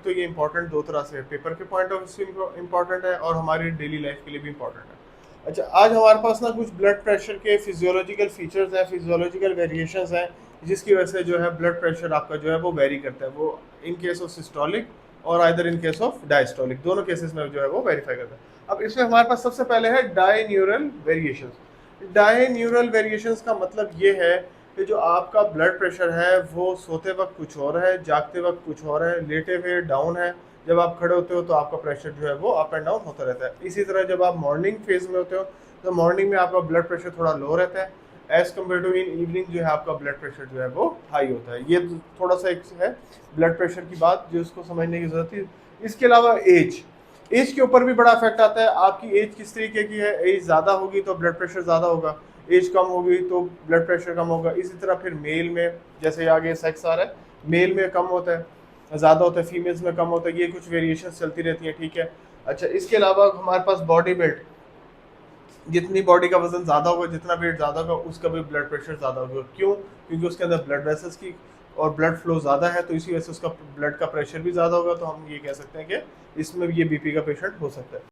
तो ये इंपॉर्टेंट दो तरह से है, पेपर के पॉइंट ऑफ व्यू से इंपॉर्टेंट है और हमारी डेली लाइफ के लिए भी इंपॉर्टेंट है। अच्छा, आज हमारे पास ना कुछ ब्लड प्रेशर के फिजियोलॉजिकल फीचर्स हैं, फिजियोलॉजिकल वेरिएशंस हैं, जिसकी वजह से जो है ब्लड प्रेशर आपका जो है वो वेरी करता है। वो इन केस ऑफ सिस्टोलिक और either in case of diastolic, दोनों केसेस में जो है वो वेरीफाई करता है। अब इसमें हमारे पास सबसे पहले है डायन्यूरल वेरिएशंस। डायन्यूरल वेरिएशंस का मतलब ये है कि जो आपका ब्लड प्रेशर है वो सोते वक्त कुछ और है, जागते वक्त कुछ और है, लेटे हुए डाउन है, जब आप खड़े होते हो तो आपका प्रेशर जो है वो अप एंड डाउन होता रहता है। इसी तरह जब आप मॉर्निंग फेज में होते हो तो मॉर्निंग में आपका ब्लड प्रेशर थोड़ा लो रहता है, as compare to in evening जो है आपका ब्लड प्रेशर जो है वो हाई होता है। ये थोड़ा सा एक है ब्लड प्रेशर की बात जो उसको समझने की जरूरत है। इसके अलावा एज के ऊपर भी बड़ा इफेक्ट आता है। आपकी एज किस तरीके की है, एज ज़्यादा होगी तो ब्लड प्रेशर ज़्यादा होगा, एज कम होगी तो ब्लड प्रेशर कम होगा। इसी तरह फिर मेल में, जैसे आगे सेक्स आ रहा है, मेल में कम होता है, ज़्यादा होता है, फीमेल्स में कम होता है। ये कुछ वेरिएशन चलती रहती हैं, ठीक है। अच्छा, इसके अलावा हमारे पास बॉडी वेट, जितनी बॉडी का वजन ज़्यादा होगा, जितना वेट ज़्यादा होगा, उसका भी ब्लड प्रेशर ज़्यादा होगा। क्यों? क्योंकि उसके अंदर ब्लड वेसल्स की और ब्लड फ्लो ज़्यादा है, तो इसी वजह से उसका ब्लड का प्रेशर भी ज़्यादा होगा। तो हम ये कह सकते हैं कि इसमें ये बीपी का पेशेंट हो सकता है।